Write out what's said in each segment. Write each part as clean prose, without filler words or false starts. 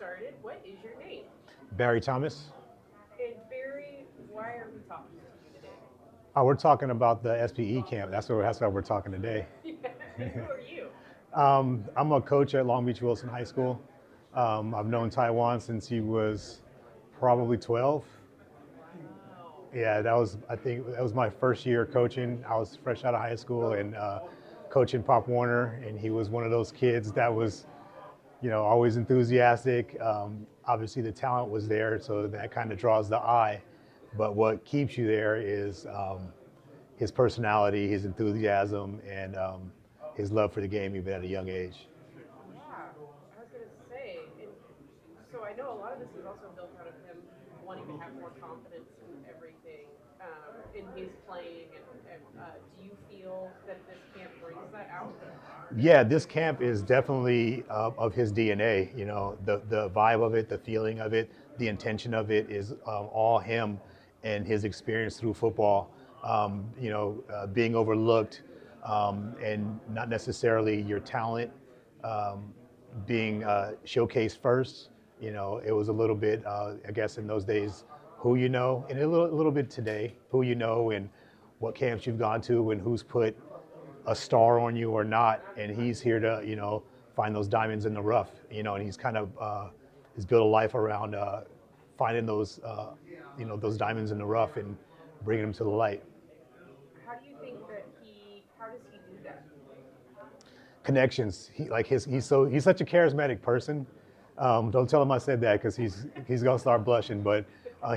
started, what is your name? Barry Thomas. And Barry, why are we talking to you today? Oh, we're talking about the SPE camp. That's why we're talking today. And who are you? I'm a coach at Long Beach Wilson High School. I've known Taiwan since he was probably 12. Wow. Yeah, I think that was my first year coaching. I was fresh out of high school and coaching Pop Warner, and he was one of those kids that was, always enthusiastic. Obviously, the talent was there, so that kind of draws the eye. But what keeps you there is his personality, his enthusiasm, and his love for the game, even at a young age. Yeah, I was going to say, and so I know a lot of this is also built out of him wanting to have more confidence in everything, in his playing, and do you feel that this camp brings that out? Yeah, this camp is definitely of his DNA. The vibe of it, the feeling of it, the intention of it is all him and his experience through football. Being overlooked and not necessarily your talent being showcased first. It was a little bit, I guess, in those days, who you know, and a little bit today, who you know, and what camps you've gone to, and who's put a star on you or not. And he's here to, find those diamonds in the rough, and he's kind of has built a life around finding those, those diamonds in the rough and bringing them to the light. How do you think that how does he do that? Connections. He's such a charismatic person. Don't tell him I said that because he's gonna start blushing. But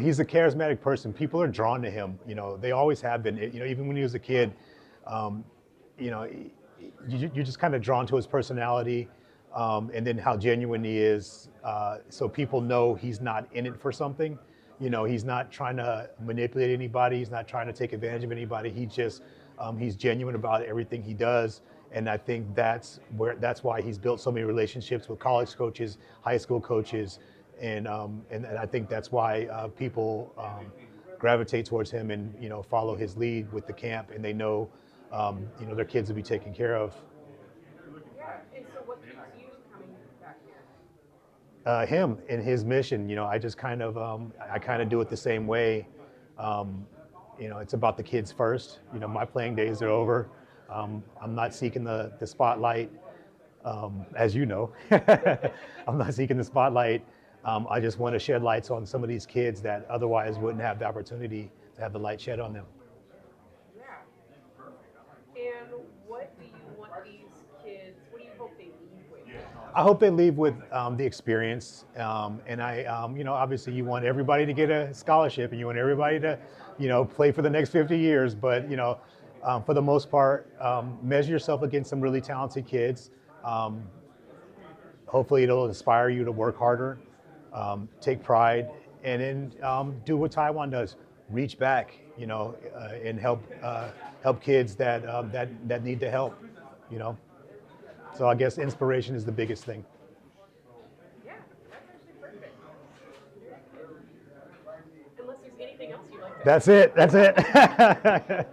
he's a charismatic person. People are drawn to him. They always have been. Even when he was a kid, you're just kind of drawn to his personality, and then how genuine he is. So people know he's not in it for something. He's not trying to manipulate anybody. He's not trying to take advantage of anybody. He's genuine about everything he does. And I think that's why he's built so many relationships with college coaches, high school coaches, and I think that's why people gravitate towards him and follow his lead with the camp, and they know their kids will be taken care of. Yeah, and so what keeps you coming back here? Him and his mission. I just kind of do it the same way. It's about the kids first. My playing days are over. I'm not seeking the spotlight, as you know. I'm not seeking the spotlight. I just want to shed lights on some of these kids that otherwise wouldn't have the opportunity to have the light shed on them. Yeah. And what do you want these kids, what do you hope they leave with? I hope they leave with the experience. And obviously you want everybody to get a scholarship and you want everybody to, play for the next 50 years. But, for the most part, measure yourself against some really talented kids. Hopefully it'll inspire you to work harder, take pride, and then do what Taiwan does: reach back, and help kids that need the help. So I guess inspiration is the biggest thing. Yeah, that's actually perfect. Unless there's anything else you'd like to add. That's it.